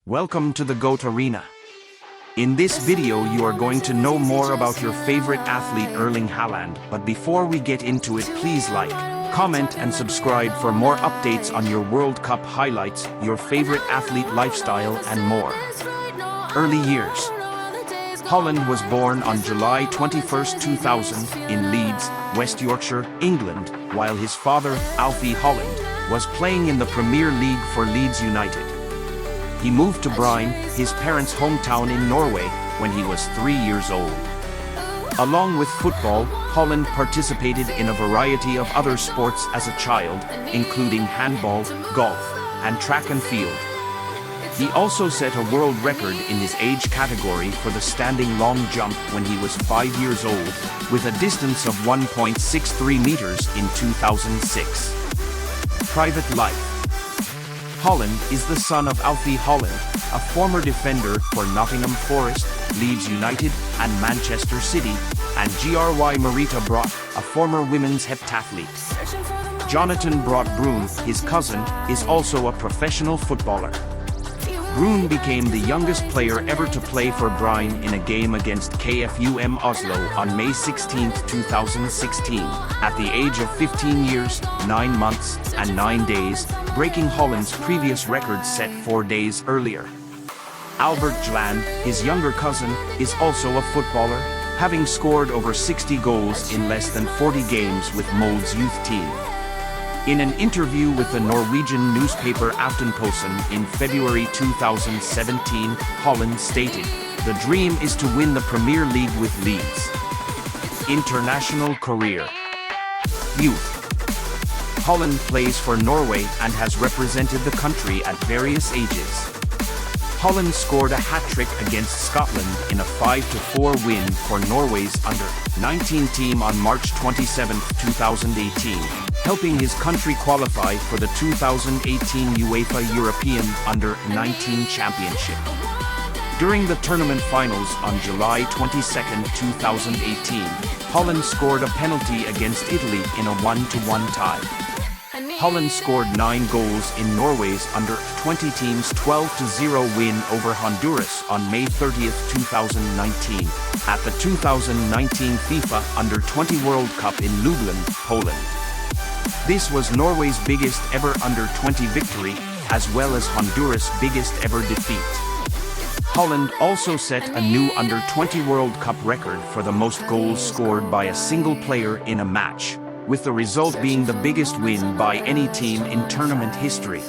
Welcome to the GOAT Arena. In this video you are going to know more about your favorite athlete Erling Halland, but before we get into it, please like, comment and subscribe for more updates on your World Cup highlights, your favorite athlete lifestyle and more. Early years. Halland was born on July 21, 2000, in Leeds, West Yorkshire, England, while his father, Alfie Halland, was playing in the Premier League for Leeds United. He moved to Bryne, his parents' hometown in Norway, when he was 3 years old. Along with football, Halland participated in a variety of other sports as a child, including handball, golf, and track and field. He also set a world record in his age category for the standing long jump when he was 5 years old, with a distance of 1.63 meters in 2006. Private life. Halland is the son of Alfie Halland, a former defender for Nottingham Forest, Leeds United, and Manchester City, and Gry Marita Brott, a former women's heptathlete. Jonathan Brott Bruun, his cousin, is also a professional footballer. Bruun became the youngest player ever to play for Bryne in a game against KFUM Oslo on May 16, 2016, at the age of 15 years, 9 months, and 9 days, breaking Halland's previous record set 4 days earlier. Albert Jland, his younger cousin, is also a footballer, having scored over 60 goals in less than 40 games with Molde's youth team. In an interview with the Norwegian newspaper Aftenposten in February 2017, Halland stated, "The dream is to win the Premier League with Leeds." International career. Youth. Halland plays for Norway and has represented the country at various ages. Halland scored a hat-trick against Scotland in a 5-4 win for Norway's under-19 team on March 27, 2018, helping his country qualify for the 2018 UEFA European Under-19 Championship. During the tournament finals on July 22, 2018, Halland scored a penalty against Italy in a 1-1 tie. Halland scored 9 goals in Norway's under-20 team's 12-0 win over Honduras on May 30, 2019, at the 2019 FIFA Under-20 World Cup in Lublin, Poland. This was Norway's biggest ever under-20 victory, as well as Honduras' biggest ever defeat. Halland also set a new under-20 World Cup record for the most goals scored by a single player in a match, with the result being the biggest win by any team in tournament history.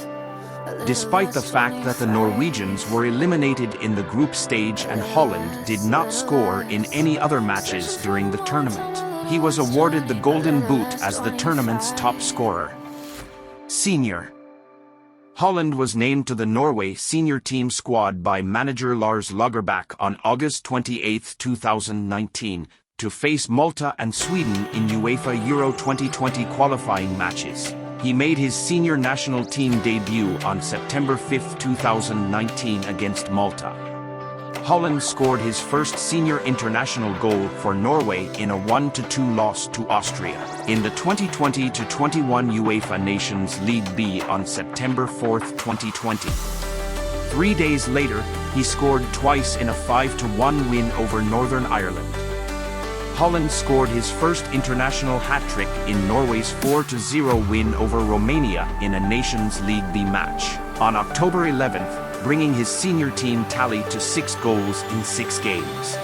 Despite the fact that the Norwegians were eliminated in the group stage and Halland did not score in any other matches during the tournament, he was awarded the Golden Boot as the tournament's top scorer. Senior. Halland was named to the Norway senior team squad by manager Lars Lagerbäck on August 28, 2019, to face Malta and Sweden in UEFA Euro 2020 qualifying matches. He made his senior national team debut on September 5, 2019 against Malta. Halland scored his first senior international goal for Norway in a 1-2 loss to Austria in the 2020-21 UEFA Nations League B on September 4, 2020. 3 days later, he scored twice in a 5-1 win over Northern Ireland. Halland scored his first international hat-trick in Norway's 4-0 win over Romania in a Nations League B match on October 11th, bringing his senior team tally to 6 goals in 6 games.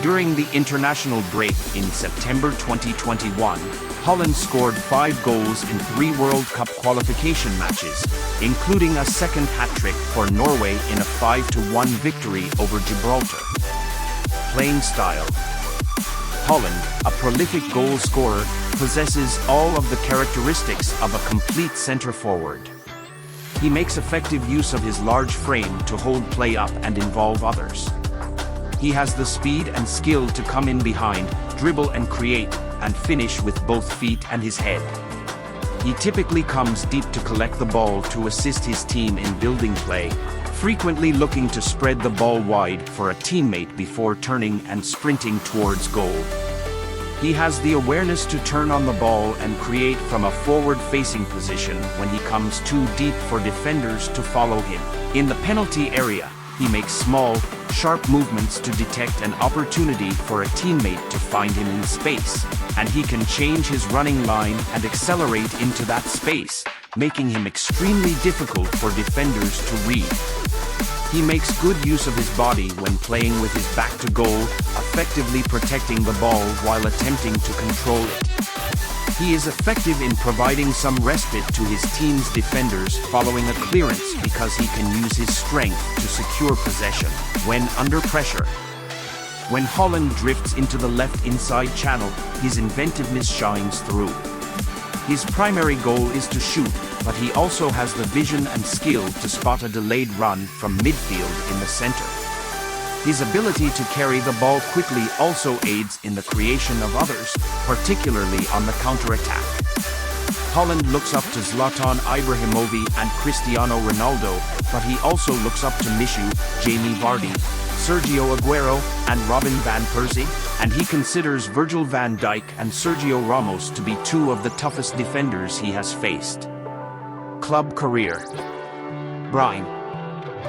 During the international break in September 2021, Halland scored 5 goals in 3 World Cup qualification matches, including a second hat-trick for Norway in a 5-1 victory over Gibraltar. Playing style. Halland, a prolific goal scorer, possesses all of the characteristics of a complete centre-forward. He makes effective use of his large frame to hold play up and involve others. He has the speed and skill to come in behind, dribble and create, and finish with both feet and his head. He typically comes deep to collect the ball to assist his team in building play, frequently looking to spread the ball wide for a teammate before turning and sprinting towards goal. He has the awareness to turn on the ball and create from a forward-facing position when he comes too deep for defenders to follow him. In the penalty area, he makes small, sharp movements to detect an opportunity for a teammate to find him in space, and he can change his running line and accelerate into that space, making him extremely difficult for defenders to read. He makes good use of his body when playing with his back to goal, effectively protecting the ball while attempting to control it. He is effective in providing some respite to his team's defenders following a clearance because he can use his strength to secure possession when under pressure. When Halland drifts into the left inside channel, his inventiveness shines through. His primary goal is to shoot, but he also has the vision and skill to spot a delayed run from midfield in the center. His ability to carry the ball quickly also aids in the creation of others, particularly on the counter-attack. Halland looks up to Zlatan Ibrahimovic and Cristiano Ronaldo, but he also looks up to Mishu, Jamie Vardy, Sergio Aguero, and Robin van Persie, and he considers Virgil van Dijk and Sergio Ramos to be two of the toughest defenders he has faced. Club career. Brian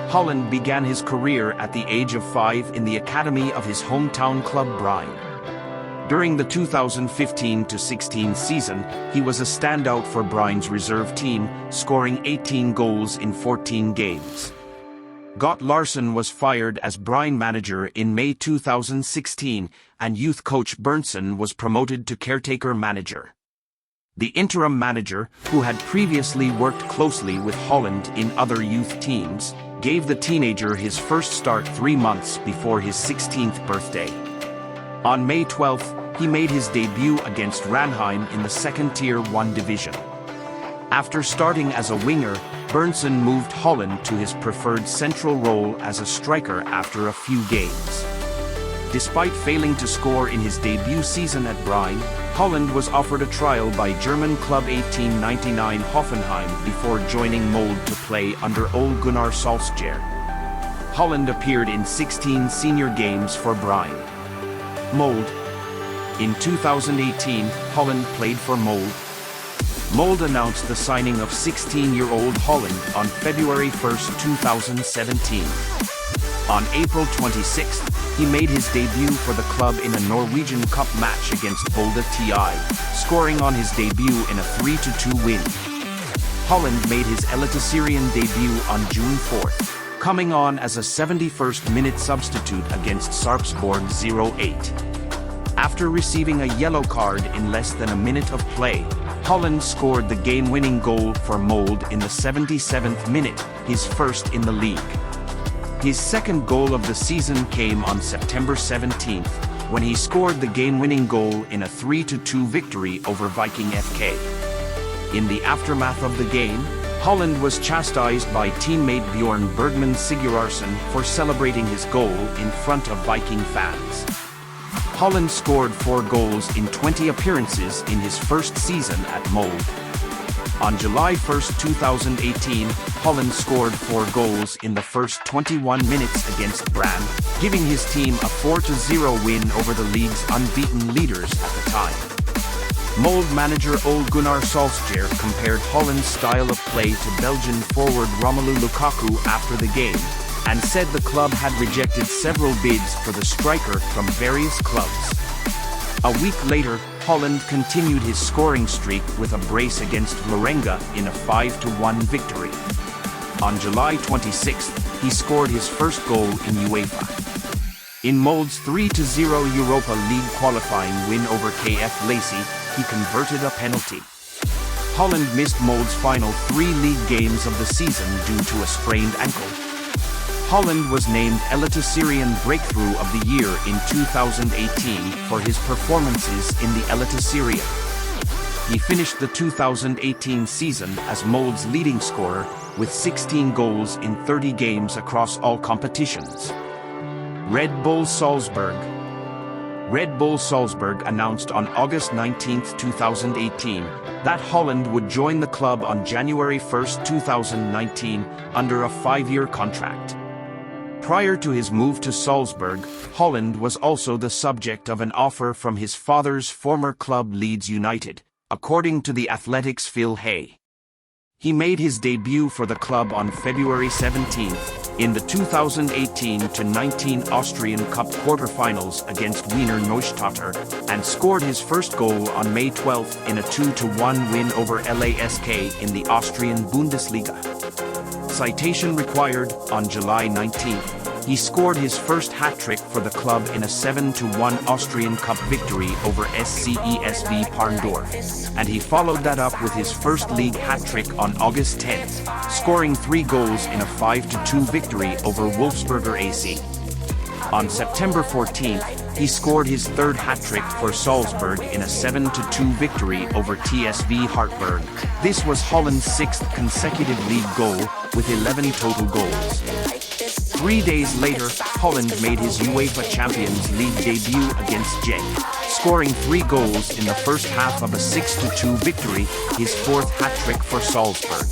Halland began his career at the age of 5 in the academy of his hometown club Brian. During the 2015-16 season, he was a standout for Brian's reserve team, scoring 18 goals in 14 games. Gott Larsson was fired as Brian manager in May 2016, and youth coach Berntsen was promoted to caretaker manager. The interim manager, who had previously worked closely with Halland in other youth teams, gave the teenager his first start 3 months before his 16th birthday. On May 12th, he made his debut against Ranheim in the second Tier 1 division. After starting as a winger, Berntsen moved Halland to his preferred central role as a striker after a few games. Despite failing to score in his debut season at Brian, Halland was offered a trial by German club 1899 Hoffenheim before joining Molde to play under Ole Gunnar Solskjaer. Halland appeared in 16 senior games for Brian. Molde. In 2018, Halland played for Molde. Molde announced the signing of 16-year-old Halland on February 1, 2017. On April 26th, he made his debut for the club in a Norwegian Cup match against Volda TI, scoring on his debut in a 3-2 win. Halland made his Eliteserien debut on June 4th, coming on as a 71st-minute substitute against Sarpsborg 08. After receiving a yellow card in less than a minute of play, Halland scored the game-winning goal for Molde in the 77th minute, his first in the league. His second goal of the season came on September 17th, when he scored the game-winning goal in a 3-2 victory over Viking FK. In the aftermath of the game, Halland was chastised by teammate Bjorn Bergman Sigurðarson for celebrating his goal in front of Viking fans. Halland scored 4 goals in 20 appearances in his first season at Molde. On July 1, 2018, Halland scored 4 goals in the first 21 minutes against Brann, giving his team a 4-0 win over the league's unbeaten leaders at the time. Molde manager Ole Gunnar Solskjaer compared Halland's style of play to Belgian forward Romelu Lukaku after the game, and said the club had rejected several bids for the striker from various clubs. A week later, Halland continued his scoring streak with a brace against Vålerenga in a 5-1 victory. On July 26th, he scored his first goal in UEFA. In Molde's 3-0 Europa League qualifying win over KF Lacey, he converted a penalty. Halland missed Molde's final 3 league games of the season due to a sprained ankle. Halland was named Eliteserien Breakthrough of the Year in 2018 for his performances in the Eliteserien. He finished the 2018 season as Molde's leading scorer, with 16 goals in 30 games across all competitions. Red Bull Salzburg. Red Bull Salzburg announced on August 19, 2018, that Halland would join the club on January 1, 2019, under a 5-year contract. Prior to his move to Salzburg, Halland was also the subject of an offer from his father's former club Leeds United, according to The Athletic's Phil Hay. He made his debut for the club on February 17th in the 2018-19 Austrian Cup quarter-finals against Wiener Neustadt and scored his first goal on May 12th in a 2-1 win over LASK in the Austrian Bundesliga. Citation required. On July 19th, he scored his first hat-trick for the club in a 7-1 Austrian Cup victory over SCESV Parndorf, and he followed that up with his first league hat-trick on August 10th, scoring 3 goals in a 5-2 victory over Wolfsberger AC. On September 14th, he scored his third hat-trick for Salzburg in a 7-2 victory over TSV Hartberg. This was Holland's 6th consecutive league goal, with 11 total goals. 3 days later, Holland made his UEFA Champions League debut against Genk, scoring 3 goals in the first half of a 6-2 victory, his 4th hat-trick for Salzburg.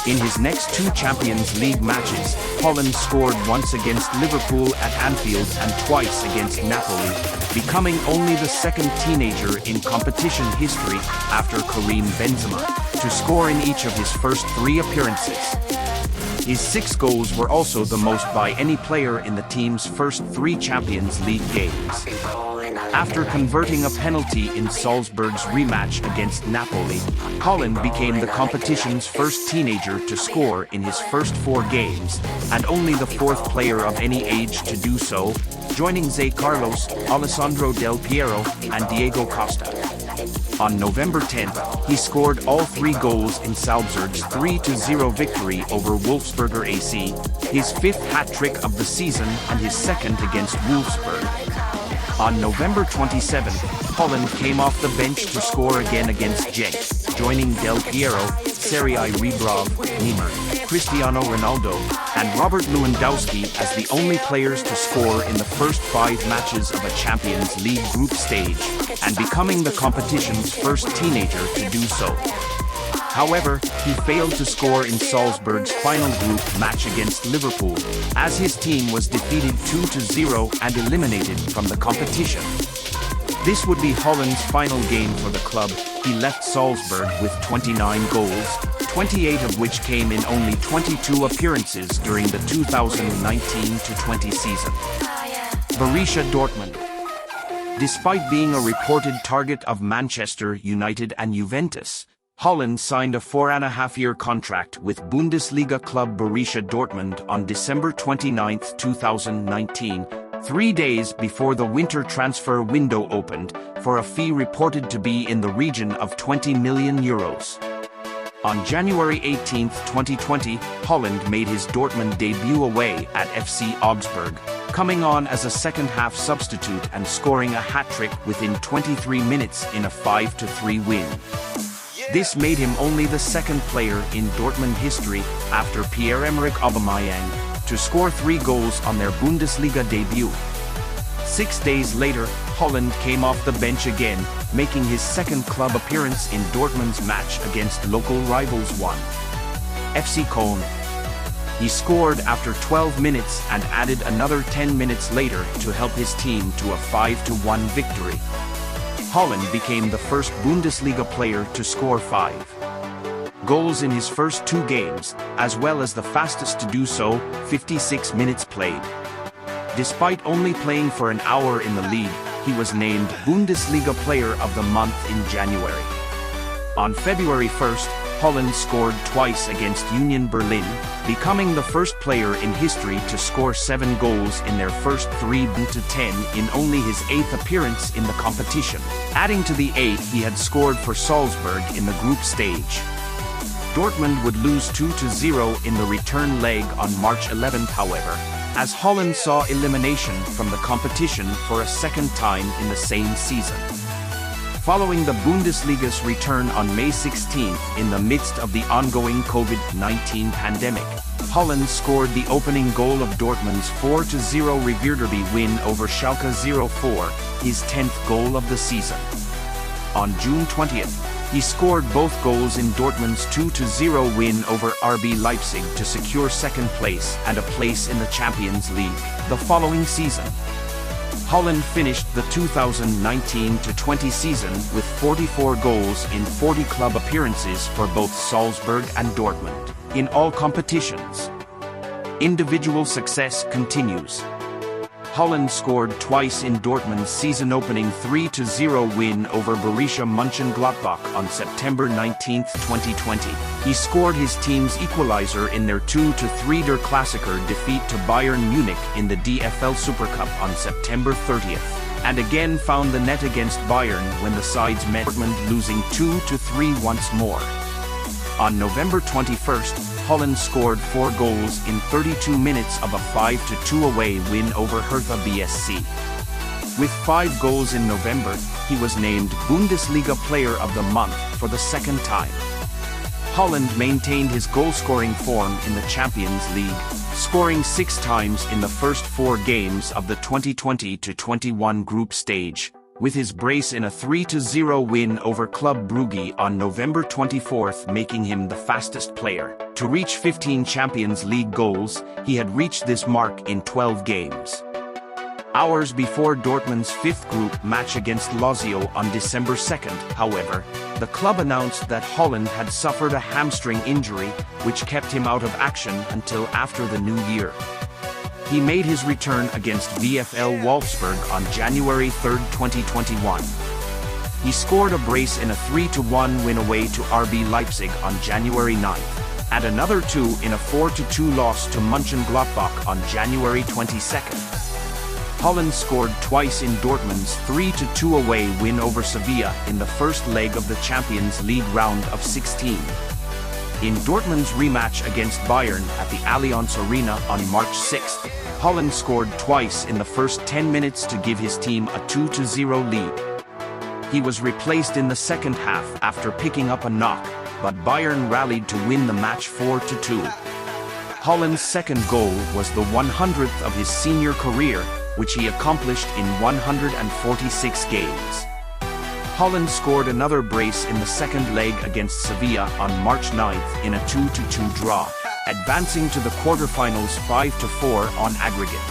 In his next 2 Champions League matches, Holland scored once against Liverpool at Anfield and twice against Napoli, becoming only the second teenager in competition history after Karim Benzema to score in each of his first 3 appearances. His 6 goals were also the most by any player in the team's first 3 Champions League games. After converting a penalty in Salzburg's rematch against Napoli, Holland became the competition's first teenager to score in his first 4 games, and only the 4th player of any age to do so, joining Zé Carlos, Alessandro Del Piero, and Diego Costa. On November 10th, he scored all 3 goals in Salzburg's 3-0 victory over Wolfsberger AC, his 5th hat-trick of the season and his 2nd against Wolfsburg. On November 27th, Holland came off the bench to score again against Genk, joining Del Piero, Sergej Rebrov, Neymar, Cristiano Ronaldo, and Robert Lewandowski as the only players to score in the first 5 matches of a Champions League group stage, and becoming the competition's first teenager to do so. However, he failed to score in Salzburg's final group match against Liverpool, as his team was defeated 2-0 and eliminated from the competition. This would be Holland's final game for the club. He left Salzburg with 29 goals, 28 of which came in only 22 appearances during the 2019-20 season. Borussia Dortmund. Despite being a reported target of Manchester United and Juventus, Holland signed a 4.5-year contract with Bundesliga club Borussia Dortmund on December 29, 2019, 3 days before the winter transfer window opened, for a fee reported to be in the region of €20 million. On January 18, 2020, Holland made his Dortmund debut away at FC Augsburg, coming on as a second-half substitute and scoring a hat-trick within 23 minutes in a 5-3 win. This made him only the 2nd player in Dortmund history, after Pierre-Emerick Aubameyang, to score 3 goals on their Bundesliga debut. 6 days later, Holland came off the bench again, making his 2nd club appearance in Dortmund's match against local rivals FC Köln. He scored after 12 minutes and added another 10 minutes later to help his team to a 5-1 victory. Holland became the first Bundesliga player to score 5 goals in his first 2 games, as well as the fastest to do so, 56 minutes played. Despite only playing for an hour in the league, he was named Bundesliga Player of the Month in January. On February 1st, Holland scored twice against Union Berlin, becoming the first player in history to score 7 goals in their first 3-10 in only his 8th appearance in the competition, adding to the 8 he had scored for Salzburg in the group stage. Dortmund would lose 2-0 in the return leg on March 11th, however, as Holland saw elimination from the competition for a 2nd time in the same season. Following the Bundesliga's return on May 16th in the midst of the ongoing COVID-19 pandemic, Holland scored the opening goal of Dortmund's 4-0 Revierderby win over Schalke 04, his 10th goal of the season. On June 20th, he scored both goals in Dortmund's 2-0 win over RB Leipzig to secure 2nd place and a place in the Champions League the following season. Halland finished the 2019-20 season with 44 goals in 40 club appearances for both Salzburg and Dortmund, in all competitions. Individual success continues. Halland scored twice in Dortmund's season-opening 3-0 win over Borussia Mönchengladbach on September 19, 2020. He scored his team's equalizer in their 2-3 Der Klassiker defeat to Bayern Munich in the DFL Super Cup on September 30th, and again found the net against Bayern when the sides met, Dortmund losing 2-3 once more. On November 21st, Halland scored 4 goals in 32 minutes of a 5-2 away win over Hertha BSC. With 5 goals in November, he was named Bundesliga Player of the Month for the second time. Halland maintained his goal-scoring form in the Champions League, scoring 6 times in the first 4 games of the 2020-21 group stage, with his brace in a 3-0 win over Club Brugge on November 24th making him the fastest player to reach 15 Champions League goals. He had reached this mark in 12 games. Hours before Dortmund's 5th group match against Lazio on December 2nd, however, the club announced that Halland had suffered a hamstring injury, which kept him out of action until after the new year. He made his return against VfL Wolfsburg on January 3, 2021. He scored a brace in a 3-1 win away to RB Leipzig on January 9th, and another 2 in a 4-2 loss to Mönchengladbach on January 22nd. Halland scored twice in Dortmund's 3-2 away win over Sevilla in the first leg of the Champions League round of 16. In Dortmund's rematch against Bayern at the Allianz Arena on March 6th, Halland scored twice in the first 10 minutes to give his team a 2-0 lead. He was replaced in the second half after picking up a knock, but Bayern rallied to win the match 4-2. Halland's second goal was the 100th of his senior career, which he accomplished in 146 games. Halland scored another brace in the second leg against Sevilla on March 9th in a 2-2 draw, advancing to the quarterfinals 5-4 on aggregate.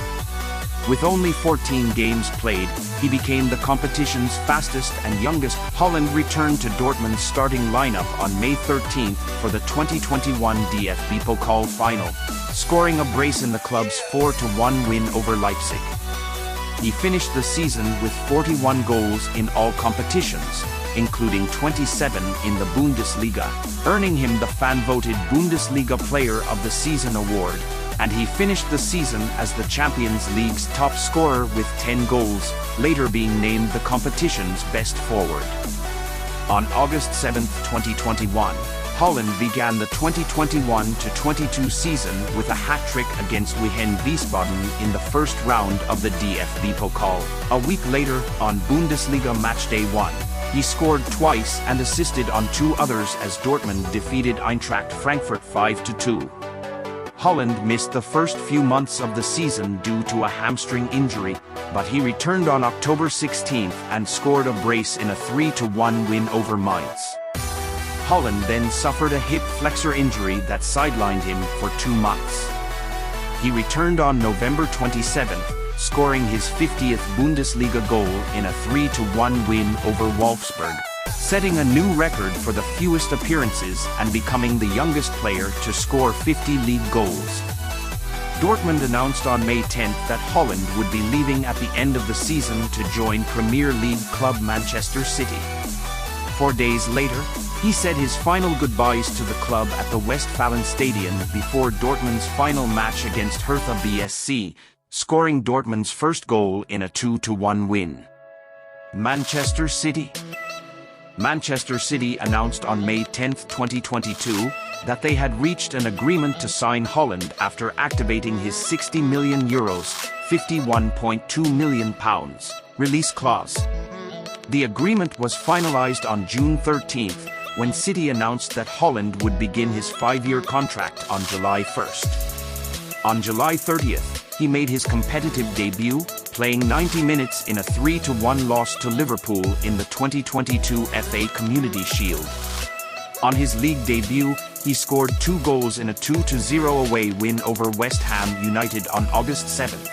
With only 14 games played, he became the competition's fastest and youngest. Halland returned to Dortmund's starting lineup on May 13th for the 2021 DFB Pokal final, scoring a brace in the club's 4-1 win over Leipzig. He finished the season with 41 goals in all competitions, including 27 in the Bundesliga, earning him the fan-voted Bundesliga Player of the Season award, and he finished the season as the Champions League's top scorer with 10 goals, later being named the competition's best forward. On August 7, 2021, Halland began the 2021-22 season with a hat-trick against Wien Wiesbaden in the first round of the DFB Pokal. A week later, on Bundesliga Matchday 1, he scored twice and assisted on 2 others as Dortmund defeated Eintracht Frankfurt 5-2. Halland missed the first few months of the season due to a hamstring injury, but he returned on October 16th and scored a brace in a 3-1 win over Mainz. Halland then suffered a hip flexor injury that sidelined him for 2 months. He returned on November 27th, scoring his 50th Bundesliga goal in a 3-1 win over Wolfsburg, setting a new record for the fewest appearances and becoming the youngest player to score 50 league goals. Dortmund announced on May 10th that Halland would be leaving at the end of the season to join Premier League club Manchester City. 4 days later, he said his final goodbyes to the club at the Westfalen Stadion before Dortmund's final match against Hertha BSC, scoring Dortmund's first goal in a 2-1 win. Manchester City. Manchester City announced on May 10, 2022, that they had reached an agreement to sign Halland after activating his €60 million, £51.2 million, release clause. The agreement was finalized on June 13th, when City announced that Halland would begin his 5-year contract on July 1st. On July 30th, he made his competitive debut, playing 90 minutes in a 3-1 loss to Liverpool in the 2022 FA Community Shield. On his league debut, he scored 2 goals in a 2-0 away win over West Ham United on August 7th.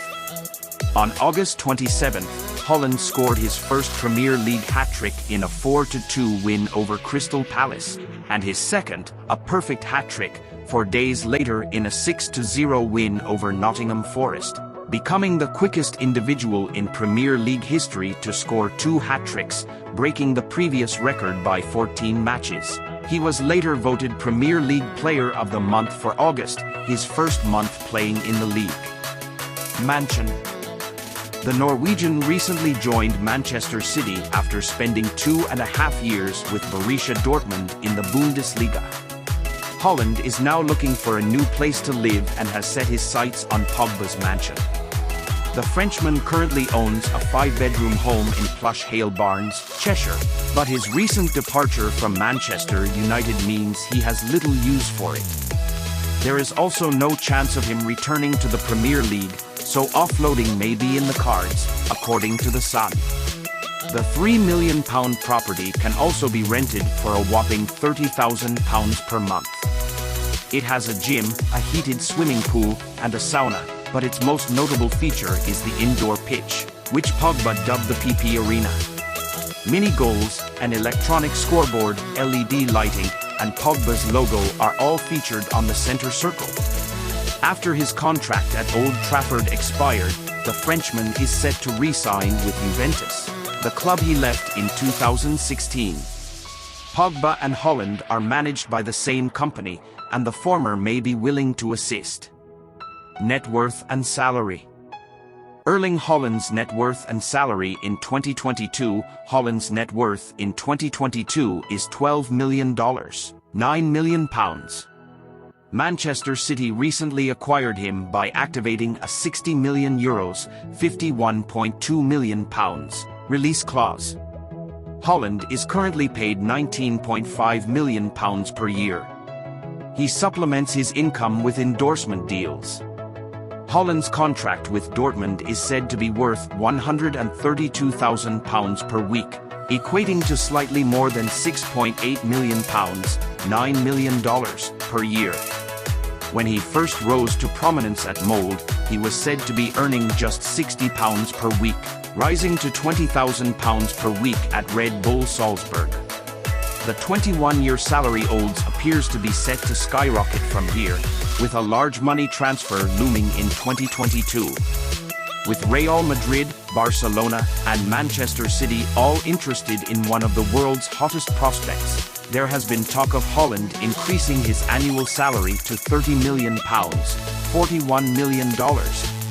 On August 27, Halland scored his first Premier League hat-trick in a 4-2 win over Crystal Palace, and his second, a perfect hat-trick, 4 days later in a 6-0 win over Nottingham Forest, becoming the quickest individual in Premier League history to score 2 hat-tricks, breaking the previous record by 14 matches. He was later voted Premier League Player of the Month for August, his first month playing in the league. Mansion. The Norwegian recently joined Manchester City after spending 2.5 years with Borussia Dortmund in the Bundesliga. Halland is now looking for a new place to live and has set his sights on Pogba's mansion. The Frenchman currently owns a 5-bedroom home in Plush Hale Barnes, Cheshire, but his recent departure from Manchester United means he has little use for it. There is also no chance of him returning to the Premier League, so offloading may be in the cards, according to The Sun. The £3 million property can also be rented for a whopping £30,000 per month. It has a gym, a heated swimming pool, and a sauna, but its most notable feature is the indoor pitch, which Pogba dubbed the PP Arena. Mini goals, an electronic scoreboard, LED lighting, and Pogba's logo are all featured on the center circle. After his contract at Old Trafford expired, the Frenchman is set to re-sign with Juventus, the club he left in 2016. Pogba and Halland are managed by the same company, and the former may be willing to assist. Net worth and salary. Erling Haaland's net worth and salary in 2022. Haaland's net worth in 2022 is $12 million, £9 million. Manchester City recently acquired him by activating a €60 million, £51.2 million, release clause. Halland is currently paid £19.5 million per year. He supplements his income with endorsement deals. Haaland's contract with Dortmund is said to be worth £132,000 per week, equating to slightly more than £6.8 million, $9 million per year. When he first rose to prominence at Molde, he was said to be earning just £60 per week, rising to £20,000 per week at Red Bull Salzburg. The 21-year salary odds appears to be set to skyrocket from here, with a large money transfer looming in 2022. With Real Madrid, Barcelona, and Manchester City all interested in one of the world's hottest prospects, there has been talk of Halland increasing his annual salary to £30 million, $41 million,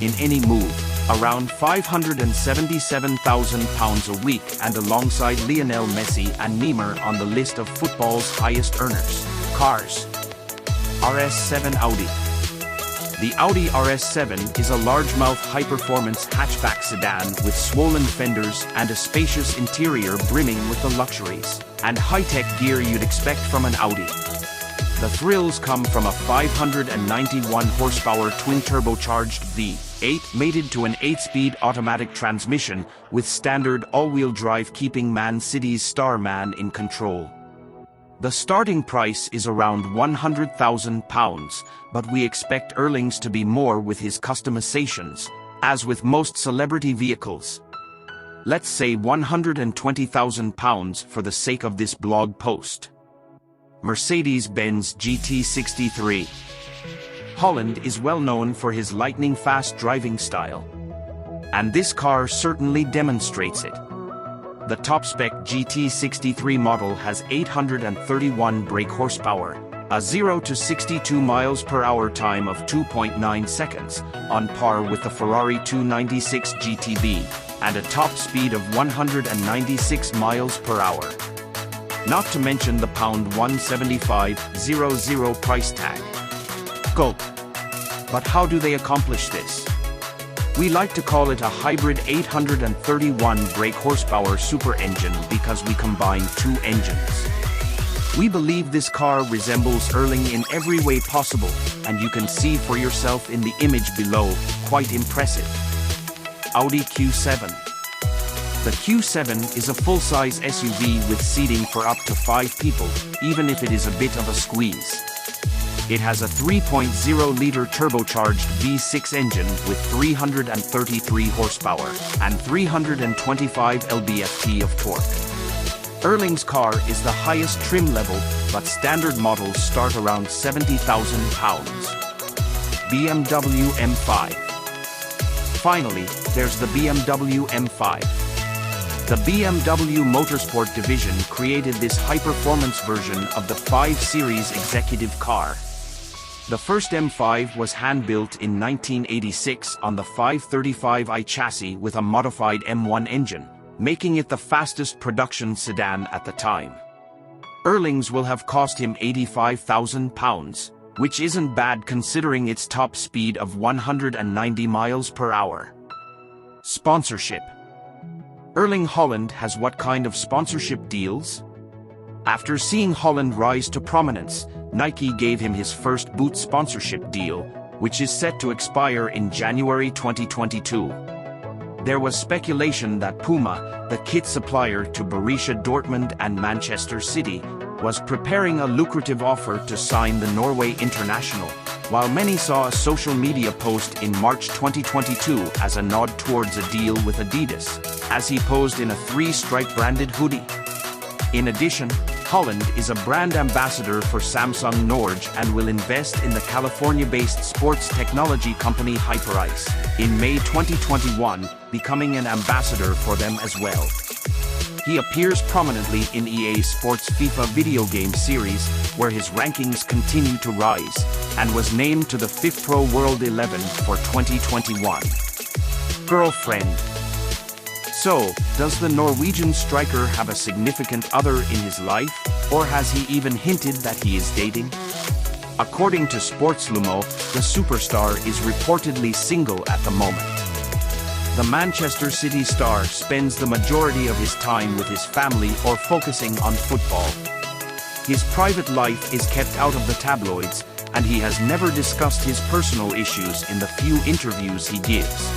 in any move, around £577,000 a week, and alongside Lionel Messi and Neymar on the list of football's highest earners. Cars. RS7 Audi. The Audi RS7 is a largemouth high-performance hatchback sedan with swollen fenders and a spacious interior brimming with the luxuries and high-tech gear you'd expect from an Audi. The thrills come from a 591 horsepower twin-turbocharged V8 mated to an 8-speed automatic transmission with standard all-wheel drive, keeping Man City's star man in control. The starting price is around £100,000, but we expect Erling's to be more with his customizations, as with most celebrity vehicles. Let's say £120,000 for the sake of this blog post. Mercedes-Benz GT63. Halland is well known for his lightning-fast driving style, and this car certainly demonstrates it. The top-spec GT63 model has 831 brake horsepower, a 0 to 62 miles per hour time of 2.9 seconds, on par with the Ferrari 296 GTB, and a top speed of 196 miles per hour. Not to mention the £175,000 price tag. Gulp. But how do they accomplish this? We like to call it a hybrid 831 brake horsepower super engine because we combine 2 engines. We believe this car resembles Erling in every way possible, and you can see for yourself in the image below. Quite impressive. Audi Q7. The Q7 is a full-size SUV with seating for up to 5 people, even if it is a bit of a squeeze. It has a 3.0-liter turbocharged V6 engine with 333 horsepower and 325 lb-ft of torque. Erling's car is the highest trim level, but standard models start around £70,000. BMW M5. Finally, there's the BMW M5. The BMW Motorsport division created this high-performance version of the 5 Series executive car. The first M5 was hand-built in 1986 on the 535i chassis with a modified M1 engine, making it the fastest production sedan at the time. Erling's will have cost him £85,000, which isn't bad considering its top speed of 190 miles per hour. Sponsorship. Erling Halland has what kind of sponsorship deals? After seeing Halland rise to prominence, Nike gave him his first boot sponsorship deal, which is set to expire in January 2022. There was speculation that Puma, the kit supplier to Borussia Dortmund and Manchester City, was preparing a lucrative offer to sign the Norway international, while many saw a social media post in March 2022 as a nod towards a deal with Adidas, as he posed in a 3-stripe branded hoodie. In addition, Halland is a brand ambassador for Samsung Norge and will invest in the California-based sports technology company Hyperice in May 2021, becoming an ambassador for them as well. He appears prominently in EA Sports' FIFA video game series, where his rankings continue to rise, and was named to the FIFPro World 11 for 2021. Girlfriend. So, does the Norwegian striker have a significant other in his life, or has he even hinted that he is dating? According to Sportslumo, the superstar is reportedly single at the moment. The Manchester City star spends the majority of his time with his family or focusing on football. His private life is kept out of the tabloids, and he has never discussed his personal issues in the few interviews he gives.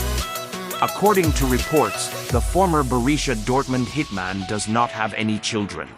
According to reports, the former Borussia Dortmund hitman does not have any children.